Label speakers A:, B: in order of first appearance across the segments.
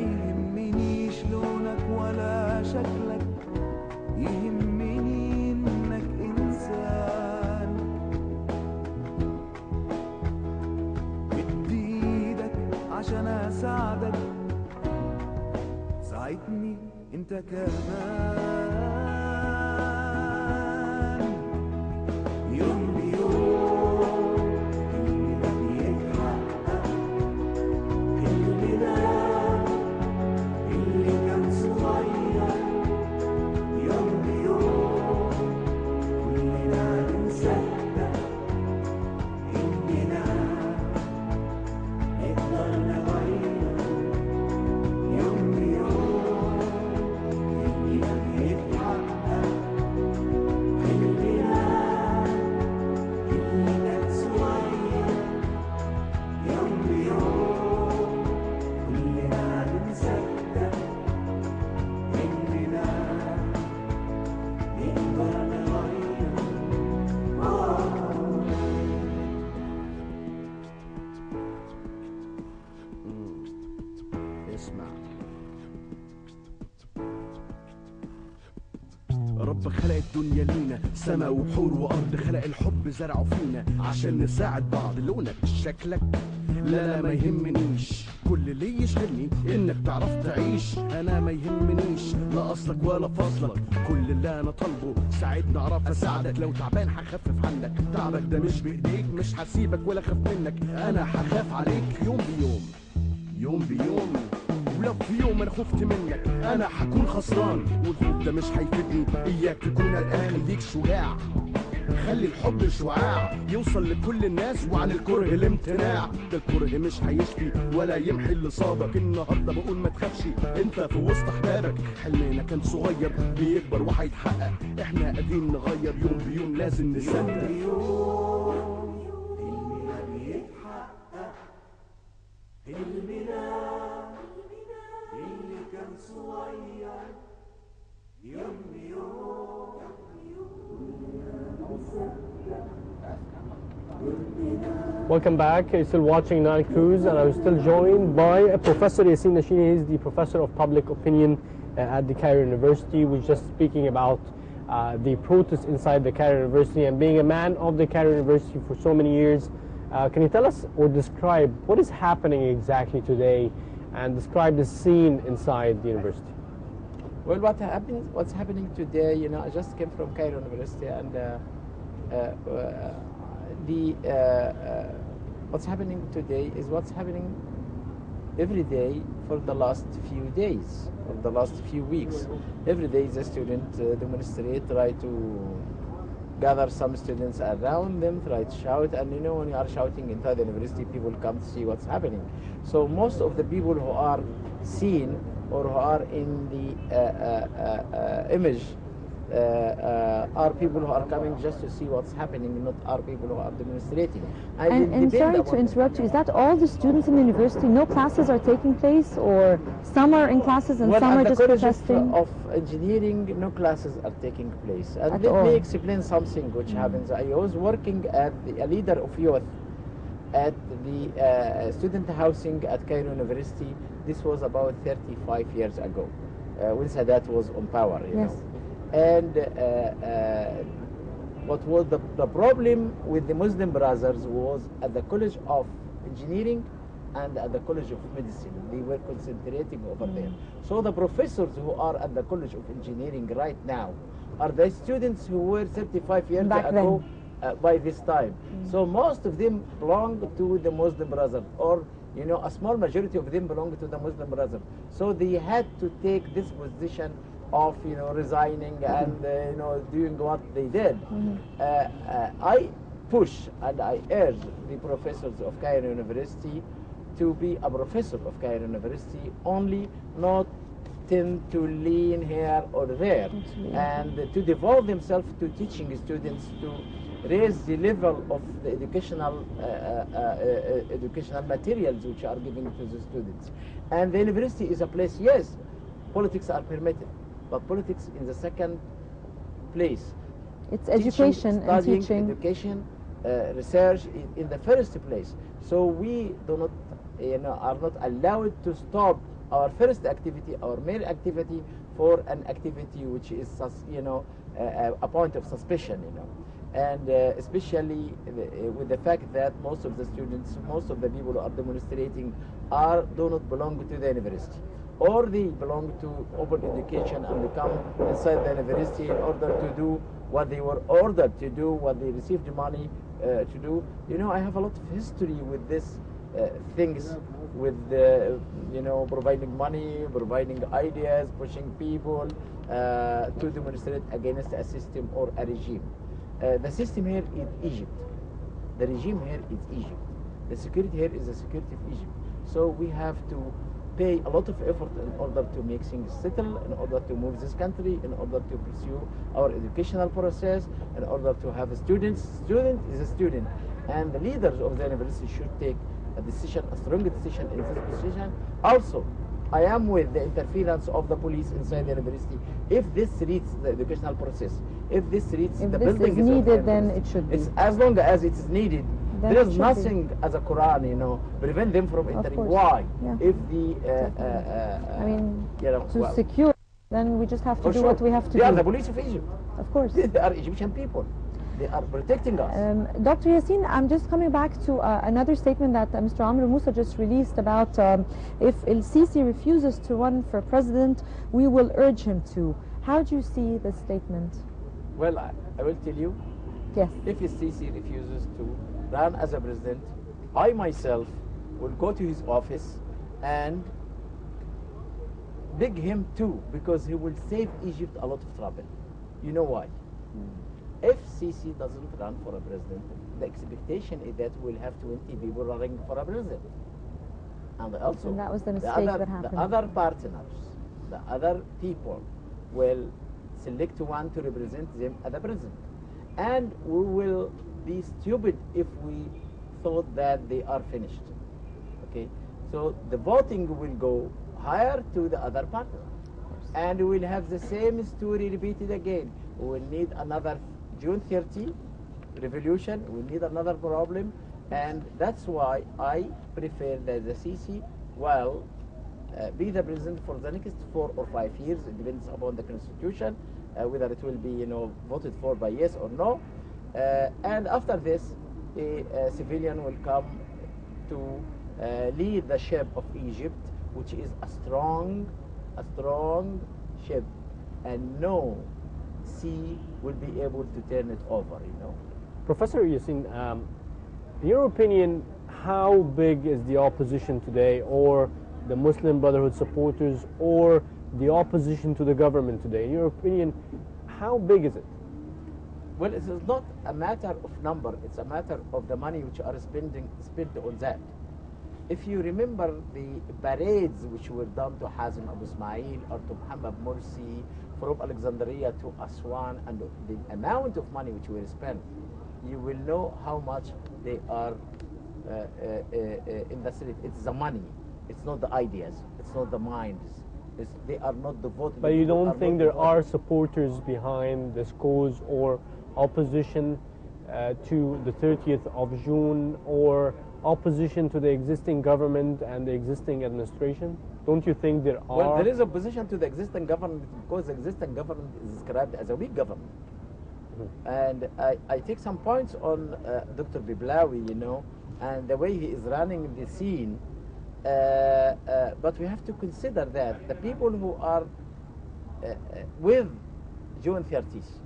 A: يهمنيش لونك ولا شكلك، يهمني انك انسان. مد ايدك عشان اساعدك، ساعدني انت كمان. يوم بيوم حلمنا بيتحقق، حلمنا اللي كان صغير. يوم بيوم كلنا بنصدق اننا نقدر نغير. يوم بيوم حلمنا بيتحقق، حلمنا اللي كان صغير. يوم بيوم كلنا بنصدق إننا نقدر نغير. اسمع، رب خلق الدنيا لينا، سما وبحور وارض، خلق الحب زرعه فينا عشان نساعد بعض. لونك شكلك لا ما يهمنيش، كل اللي يشغلني انك تعرف تعيش. انا ما يهمنيش لا اصلك ولا فصلك، كل اللي انا طالبه ساعدني اعرف اساعدك. لو تعبان هخفف عنك، تعبك ده مش بايديك، مش هسيبك ولا اخاف منك، انا هخاف عليك. يوم بيوم يوم بيوم، ولو في يوم انا خفت منك انا هكون خسران، والخوف ده مش هيفيدني. اياك تكون قلقان، خليك شجاع، خلي الحب شعاع يوصل لكل الناس، وعن الكره الامتناع. ده الكره مش هيشفي ولا يمحي اللي صابك. النهارده بقول ما تخافش، انت في وسط احبابك. حلمنا كان صغير بيكبر وهيتحقق، احنا قادرين نغير. يوم بيوم لازم نصدق. يوم حلمنا بيتحقق، حلمنا اللي كان صغير. يوم بيوم
B: Welcome back. You're still watching Nile Cruise, and I'm still joined by Professor Yassin. He is the Professor of Public Opinion at the Cairo University. We're just speaking about the protests inside the Cairo University, and being a man of the Cairo University for so many years, can you tell us or describe what is happening exactly today, and describe the scene inside the university?
C: Well, what's happening today, you know, I just came from Cairo University, and what's happening today is what's happening every day for the last few days, for the last few weeks. Every day the students demonstrate, try to gather some students around them, try to shout, and you know, when you are shouting inside the university, people come to see what's happening. So most of the people who are seen or who are in the image are people who are coming just to see what's happening, not are people who are demonstrating.
D: And sorry to interrupt you, is that all the students in the university? No classes are taking place, or some are in classes and some are just protesting?
C: Of engineering, no classes are taking place. And let me explain something which happens. I was working as a leader of youth at the student housing at Cairo University. This was about 35 years ago, when Sadat was on power, you know. And what was the problem with the Muslim brothers was at the College of Engineering and at the College of Medicine. They were concentrating over there. So the professors who are at the College of Engineering right now are the students who were 35 years ago by this time. So most of them belong to the Muslim Brothers, or you know, a small majority of them belong to the Muslim Brothers. So they had to take this position of, you know, resigning and you know, doing what they did. I push and I urge the professors of Cairo University to be a professor of Cairo University only, not tend to lean here or there, and to devote themselves to teaching students, to raise the level of the educational materials which are given to the students. And the university is a place, yes, politics are permitted, but politics in the second place.
D: It's education and teaching.
C: Education, research in the first place. So we do not, you know, are not allowed to stop our first activity, our main activity for an activity which is, a point of suspicion, and especially with the fact that most of the students, most of the people who are demonstrating do not belong to the university, or they belong to open education and they come inside the university in order to do what they were ordered to do, what they received money to do. I have a lot of history with this things, with providing money, providing ideas, pushing people to demonstrate against a system or a regime. The system here is Egypt. The regime here is Egypt. The security here is the security of Egypt. So we have to pay a lot of effort in order to make things settle, in order to move this country, in order to pursue our educational process, in order to have students. Student is a student, and the leaders of the university should take a decision, a strong decision in this position. Also, I am with the interference of the police inside the university. If this reaches the educational process, if this reaches the buildings,
D: if this is needed, then it should be.
C: It's as long as it is needed.
D: Then
C: There is nothing as a Quran, prevent them from entering.
D: course.
C: Why?
D: Yeah.
C: If the
D: I mean, to
C: well,
D: secure, then we just have to
C: for
D: do
C: sure.
D: what we have to
C: They
D: do.
C: are the police of Egypt.
D: Of course.
C: They are Egyptian people. They are protecting us.
D: Dr. Yassin, I'm just coming back to another statement that Mr. Amr Musa just released about if El-Sisi refuses to run for president, we will urge him to. How do you see this statement?
C: Well, I will tell you,
D: Yes.
C: if Sisi refuses to run as a president, I myself will go to his office and beg him too, because he will save Egypt a lot of trouble. You know why? If Sisi doesn't run for a president, the expectation is that we'll have 20 people running for a president. And also,
D: And that was the mistake that happened.
C: the other partners, the other people will select one to represent them as the president. And we will be stupid if we thought that they are finished. Okay? So the voting will go higher to the other partner. And we will have the same story repeated again. We will need another June 30 revolution. We need another problem. And that's why I prefer that the Sisi will be the president for the next 4 or 5 years. It depends upon the constitution, whether it will be voted for by yes or no. And after this, a civilian will come to lead the ship of Egypt, which is a strong ship, and no sea will be able to turn it over.
B: Professor Yassin, in your opinion, how big is the opposition today, or the Muslim Brotherhood supporters, or the opposition to the government today? In your opinion, how big is it?
C: Well, it is not a matter of number, it's a matter of the money which are spent on that. If you remember the parades which were done to Hazim Abu Ismail or to Muhammad Morsi from Alexandria to Aswan, and the amount of money which were spent, you will know how much they are in the street. It's the money, it's not the ideas, it's not the minds. They are not devoted.
B: But you don't think there are supporters behind this cause, or opposition to the 30th of June, or opposition to the existing government and the existing administration? Don't you think there are?
C: Well, there is opposition to the existing government because the existing government is described as a weak government. And I take some points on Dr. Biblawi, and the way he is running the scene. But we have to consider that the people who are with June 30th,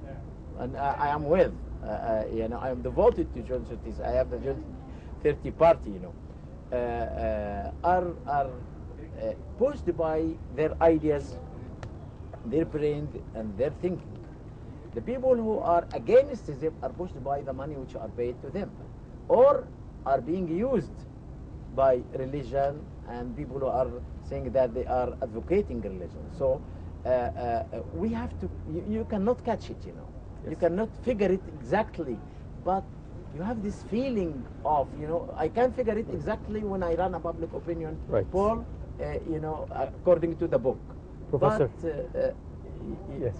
C: and I am with, I am devoted to June 30th. I have the June 30 party, are pushed by their ideas, their brain, and their thinking. The people who are against them are pushed by the money which are paid to them, or are being used by religion, and people who are saying that they are advocating religion. So we have to, you cannot catch it,
B: Yes.
C: You cannot figure it exactly, but you have this feeling of, I can figure it exactly when I run a public opinion poll, according to the book.
B: Professor.
C: But,
B: Yes.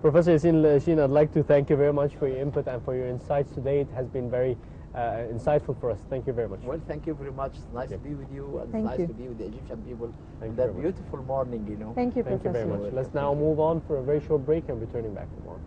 B: Professor Yassin, Lashin, I'd like to thank you very much for your input and for your insights today. It has been very insightful for us. Thank you very much.
C: Well, thank you very much. It's nice to be with you, and
D: Thank
C: it's nice
D: you.
C: to be with the Egyptian people
B: Thank
C: on
B: you
C: that
B: very much.
C: beautiful morning, you know.
D: Thank you,
B: Thank you
D: Professor.
B: very much. Let's now move on for a very short break and returning back for more.